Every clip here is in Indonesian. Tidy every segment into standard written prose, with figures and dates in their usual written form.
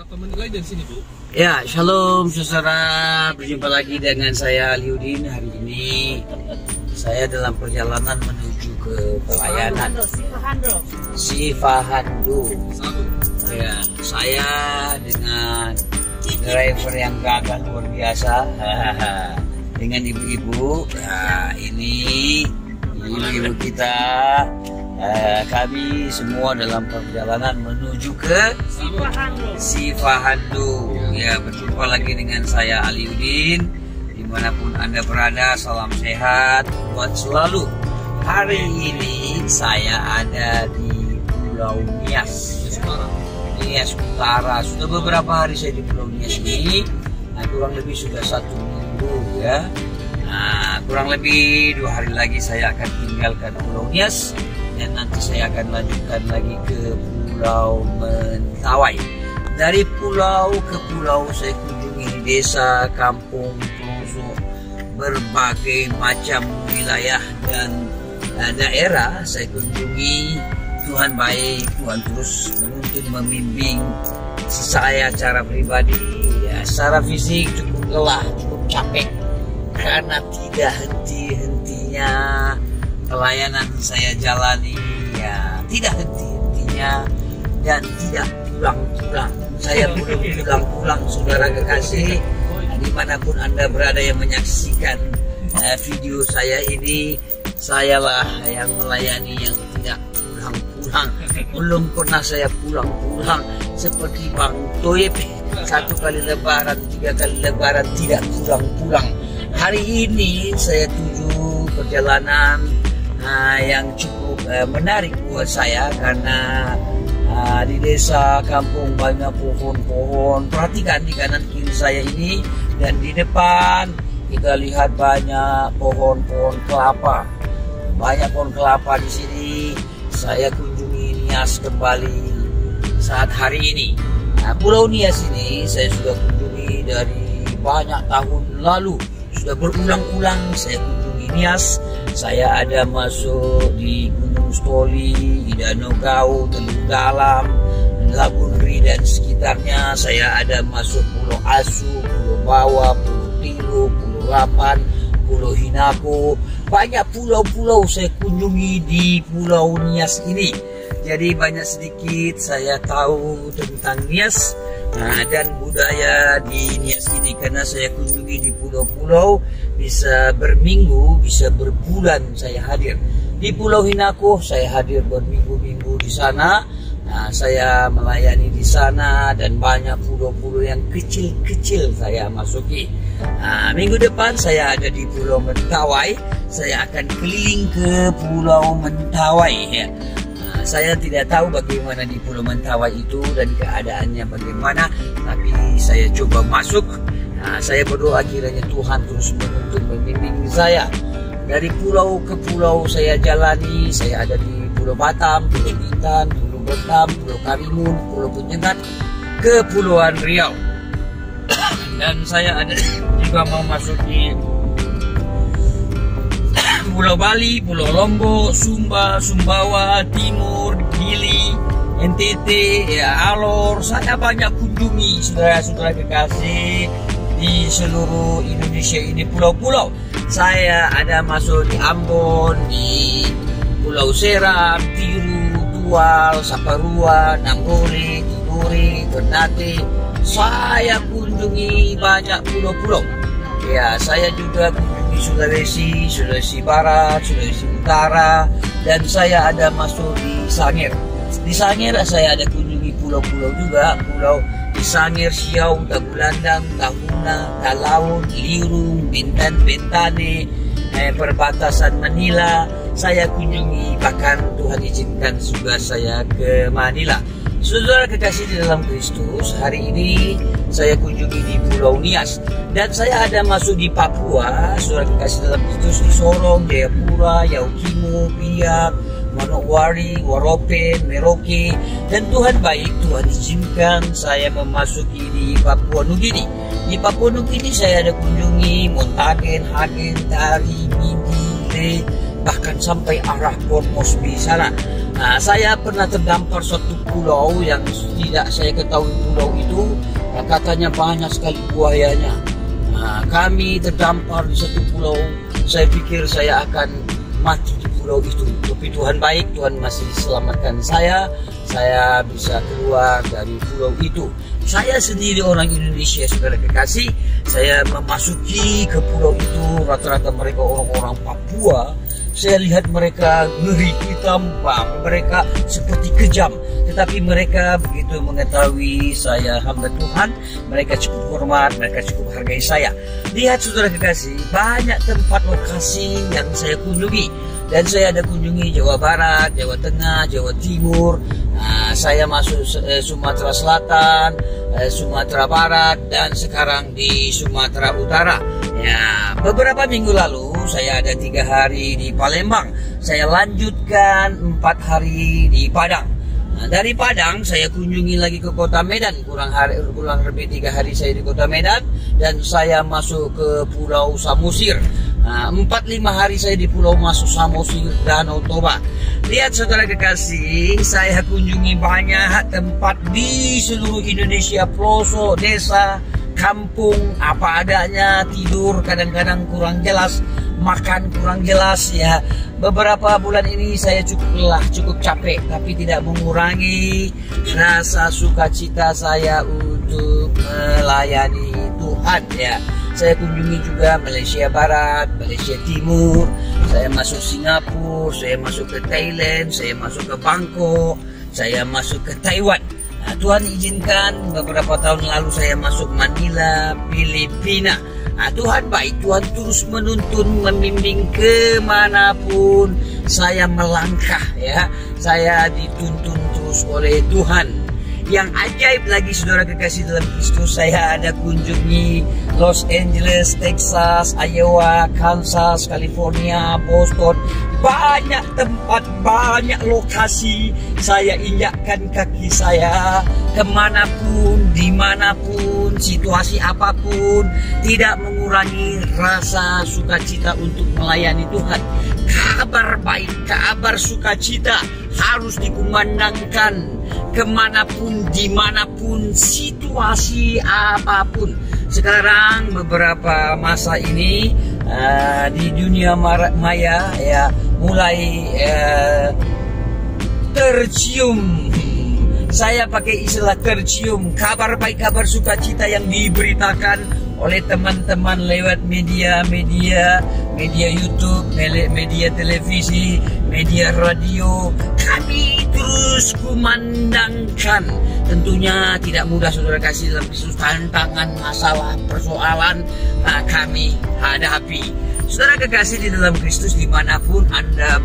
Berapa menit lagi dari sini, Bu? Ya, shalom saudara. Berjumpa lagi dengan saya Aliudin. Hari ini saya dalam perjalanan menuju ke pelayanan Sifahando. Ya, saya dengan driver yang gagah luar biasa. Dengan ibu-ibu. Nah, ini ibu-ibu kita. Kami semua dalam perjalanan menuju ke Sifahando. Ya, berjumpa lagi dengan saya Aliudin. Dimanapun Anda berada, salam sehat buat selalu. Hari ini saya ada di Pulau Nias, Nias Utara. Sudah beberapa hari saya di Pulau Nias ini. Nah, kurang lebih sudah 1 minggu ya. Nah, kurang lebih 2 hari lagi saya akan tinggalkan Pulau Nias. Dan nanti saya akan lanjutkan lagi ke Pulau Mentawai. Dari pulau ke pulau saya kunjungi desa, kampung, pelosok, berbagai macam wilayah dan daerah saya kunjungi. Tuhan baik, Tuhan terus menuntun membimbing saya secara pribadi. Ya, secara fisik cukup lelah, cukup capek karena tidak henti-hentinya pelayanan saya jalani, ya tidak henti-hentinya dan tidak pulang-pulang. Saya belum pulang-pulang, saudara kekasih. Dimanapun Anda berada yang menyaksikan video saya ini, sayalah yang melayani yang tidak pulang-pulang. Belum pernah saya pulang-pulang seperti Bang Toyib, 1 kali lebaran, 3 kali lebaran tidak pulang-pulang. Hari ini saya tuju perjalanan yang cukup menarik buat saya karena di desa kampung banyak pohon-pohon. Perhatikan di kanan kiri saya ini dan di depan kita lihat banyak pohon-pohon kelapa. Banyak pohon kelapa di sini. Saya kunjungi Nias kembali saat hari ini. Nah, Pulau Nias ini saya sudah kunjungi dari banyak tahun lalu. Sudah berulang-ulang saya kunjungi Nias. Saya ada masuk di Gunung Stoli, di Danau Gau, Teluk Dalam, Labunri dan sekitarnya. Saya ada masuk Pulau Asu, Pulau Bawa, Pulau Tilu, Pulau Rapan, Pulau Hinako. Banyak pulau-pulau saya kunjungi di Pulau Nias ini. Jadi banyak sedikit saya tahu tentang Nias dan budaya di Nias ini karena saya kunjungi di pulau-pulau. Bisa berminggu, bisa berbulan saya hadir. Di Pulau Hinako saya hadir berminggu-minggu di sana. Nah, saya melayani di sana dan banyak pulau-pulau yang kecil-kecil saya masuki. Nah, minggu depan saya ada di Pulau Mentawai. Saya akan keliling ke Pulau Mentawai ya. Nah, saya tidak tahu bagaimana di Pulau Mentawai itu dan keadaannya bagaimana, tapi saya coba masuk. Nah, saya berdoa kiranya Tuhan terus menuntun membimbing saya. Dari pulau ke pulau saya jalani. Saya ada di Pulau Batam, Pulau Bintan, Pulau Batam, Pulau Karimun, Pulau Penyengat, Kepulauan Riau. Dan saya ada juga memasuki Pulau Bali, Pulau Lombok, Sumba, Sumbawa, Timur, Gili, NTT, ya, Alor. Saya banyak kunjungi saudara-saudara kekasih di seluruh Indonesia ini, pulau-pulau. Saya ada masuk di Ambon, di Pulau Seram, Tiru, Tual, Saparua, Nanggoli, Tidore, Ternate. Saya kunjungi banyak pulau-pulau. Ya, saya juga kunjungi Sulawesi Barat, Sulawesi Utara, dan saya ada masuk di Sangir. Di Sangir saya ada kunjungi pulau-pulau juga, Pulau di Sangir, Siau, Tagulandang, Tahuna, Talaun, Lirung, Bintan, Bentane, perbatasan Manila. Saya kunjungi, bahkan Tuhan izinkan juga saya ke Manila. Saudara kekasih di dalam Kristus, hari ini saya kunjungi di Pulau Nias. Dan saya ada masuk di Papua, saudara kekasih dalam Kristus, di Sorong, Jayapura, Yaukimo, Biak, Manokwari, Waropen, Merauke. Dan Tuhan baik, Tuhan izinkan saya memasuki di Papua Nugini. Di Papua Nugini saya ada kunjungi Montagen, Hagen, Tari, Mindi, Le, bahkan sampai arah Port Moresby sana. Nah, saya pernah terdampar suatu pulau yang tidak saya ketahui pulau itu katanya banyak sekali buayanya. Nah, kami terdampar di satu pulau. Saya pikir saya akan mati di pulau itu. Tapi Tuhan baik, Tuhan masih selamatkan saya. Saya bisa keluar dari pulau itu. Saya sendiri orang Indonesia, saudara kekasih. Saya memasuki ke pulau itu, rata-rata mereka orang-orang Papua. Saya lihat mereka ngeri hitam, mereka seperti kejam. Tetapi mereka begitu mengetahui saya hamba Tuhan, mereka cukup hormat, mereka cukup hargai saya. Lihat saudara kekasih, banyak tempat lokasi yang saya kunjungi. Dan saya ada kunjungi Jawa Barat, Jawa Tengah, Jawa Timur. Saya masuk Sumatera Selatan, Sumatera Barat, dan sekarang di Sumatera Utara. Ya, beberapa minggu lalu saya ada 3 hari di Palembang. Saya lanjutkan 4 hari di Padang. Nah, dari Padang saya kunjungi lagi ke kota Medan. Kurang lebih 3 hari saya di kota Medan. Dan saya masuk ke Pulau Samosir. 4-5 hari saya di Pulau Samosir, Danau Toba. Lihat saudara kekasih, saya kunjungi banyak tempat di seluruh Indonesia, pelosok, desa, kampung, apa adanya, tidur kadang-kadang kurang jelas, makan kurang jelas ya. Beberapa bulan ini saya cukup lelah, cukup capek, tapi tidak mengurangi rasa sukacita saya untuk melayani Tuhan ya. Saya kunjungi juga Malaysia Barat, Malaysia Timur, saya masuk Singapura, saya masuk ke Thailand, saya masuk ke Bangkok, saya masuk ke Taiwan. Nah, Tuhan izinkan beberapa tahun lalu saya masuk Manila, Filipina. Nah, Tuhan baik, Tuhan terus menuntun, membimbing kemanapun saya melangkah ya. Saya dituntun terus oleh Tuhan. Yang ajaib lagi saudara kekasih dalam Kristus, saya ada kunjungi Los Angeles, Texas, Iowa, Kansas, California, Boston. Banyak tempat, banyak lokasi saya injakkan kaki saya. Kemanapun, dimanapun, situasi apapun, tidak mengurangi rasa sukacita untuk melayani Tuhan. Kabar baik, kabar sukacita harus dikumandangkan kemanapun, dimanapun, situasi apapun. Sekarang beberapa masa ini di dunia maya ya mulai tercium. Saya pakai istilah tercium kabar baik, kabar sukacita yang diberitakan oleh teman-teman lewat media YouTube, media televisi, media radio. Kami terus kumandangkan. Tentunya tidak mudah saudara kasih dalam Kristus, tantangan, masalah, persoalan kami hadapi. Saudara kekasih di dalam Kristus, dimanapun Anda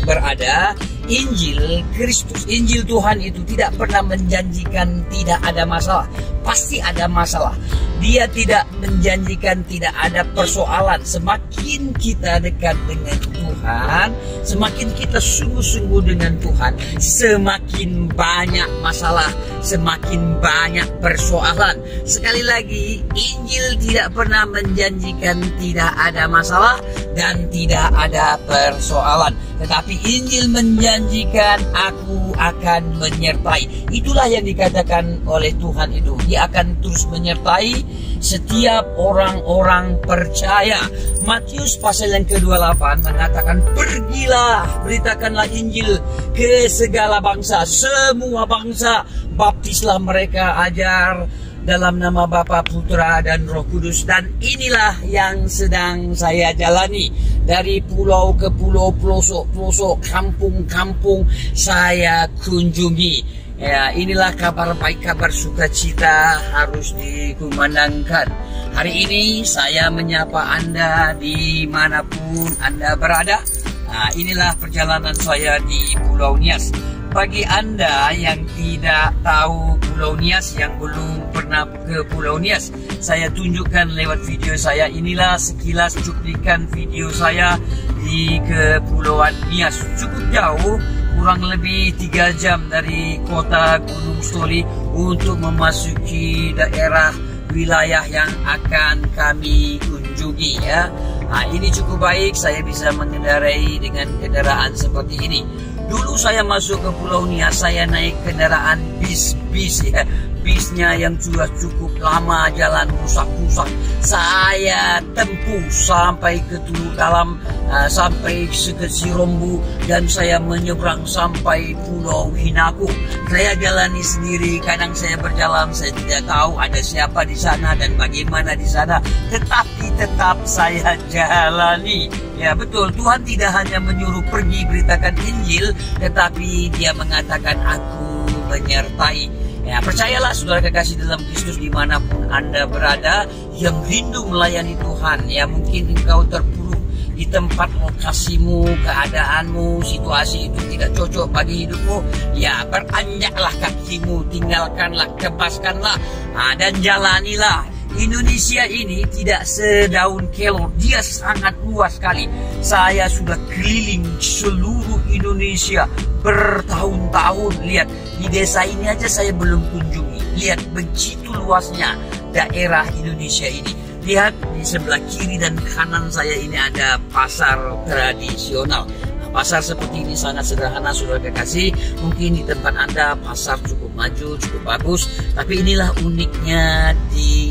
berada, Injil Kristus, Injil Tuhan itu tidak pernah menjanjikan tidak ada masalah. Pasti ada masalah. Dia tidak menjanjikan tidak ada persoalan. Semakin kita dekat dengan Tuhan, semakin kita sungguh-sungguh dengan Tuhan, semakin banyak masalah, semakin banyak persoalan. Sekali lagi, Injil tidak pernah menjanjikan tidak ada masalah dan tidak ada persoalan. Tetapi Injil menjanjikan aku akan menyertai. Itulah yang dikatakan oleh Tuhan itu. Dia akan terus menyertai setiap orang-orang percaya. Matius pasal yang ke-28 mengatakan, pergilah, beritakanlah Injil ke segala bangsa, semua bangsa, baptislah mereka, ajar dalam nama Bapa, Putra, dan Roh Kudus. Dan inilah yang sedang saya jalani. Dari pulau ke pulau, pelosok-pelosok, kampung-kampung saya kunjungi. Ya, inilah kabar baik, kabar sukacita harus dikumandangkan. Hari ini saya menyapa Anda dimanapun Anda berada. Nah, inilah perjalanan saya di Pulau Nias. Bagi Anda yang tidak tahu Pulau Nias, yang belum pernah ke Pulau Nias, saya tunjukkan lewat video saya. Inilah sekilas cuplikan video saya di Kepulauan Nias. Cukup jauh, kurang lebih 3 jam dari kota Gunung Stoli untuk memasuki daerah wilayah yang akan kami kunjungi ya. Nah, ini cukup baik, saya bisa mengendarai dengan kendaraan seperti ini. Dulu saya masuk ke Pulau Nias, saya naik kendaraan bis ya. Bisnya yang sudah cukup lama, jalan rusak-rusak. Saya tempuh sampai ke Teluk Dalam, sampai ke Sirombu, dan saya menyeberang sampai Pulau Hinako. Saya jalani sendiri, kadang saya berjalan, saya tidak tahu ada siapa di sana dan bagaimana di sana, tetapi tetap saya jalani. Ya betul, Tuhan tidak hanya menyuruh pergi beritakan Injil, tetapi Dia mengatakan, aku menyertai. Ya, percayalah saudara kekasih dalam Kristus, dimanapun Anda berada yang rindu melayani Tuhan. Ya, mungkin engkau terpuruk di tempat lokasimu, keadaanmu, situasi itu tidak cocok bagi hidupmu. Ya, beranjaklah kakimu, tinggalkanlah, kebaskanlah, dan jalanilah. Indonesia ini tidak sedaun kelor, dia sangat luas sekali. Saya sudah keliling seluruh Indonesia bertahun-tahun. Lihat, di desa ini aja saya belum kunjungi. Lihat begitu luasnya daerah Indonesia ini. Lihat di sebelah kiri dan kanan saya ini ada pasar tradisional. Pasar seperti ini sangat sederhana saudara kekasih. Mungkin di tempat Anda pasar cukup maju, cukup bagus, tapi inilah uniknya di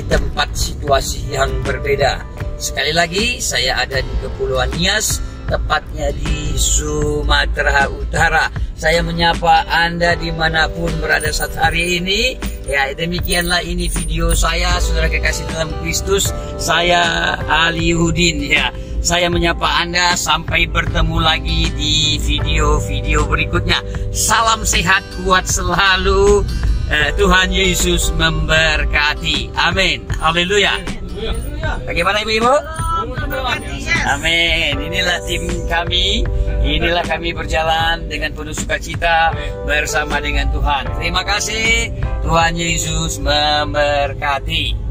tempat situasi yang berbeda. Sekali lagi, saya ada di Kepulauan Nias, tepatnya di Sumatera Utara. Saya menyapa Anda dimanapun berada saat hari ini. Ya, demikianlah ini video saya, saudara kekasih dalam Kristus. Saya Aliudin. Ya, saya menyapa Anda, sampai bertemu lagi di video-video berikutnya. Salam sehat, kuat selalu. Tuhan Yesus memberkati. Amin. Haleluya. Bagaimana ibu-ibu? Amin. Inilah tim kami. Inilah kami berjalan dengan penuh sukacita bersama dengan Tuhan. Terima kasih. Tuhan Yesus memberkati.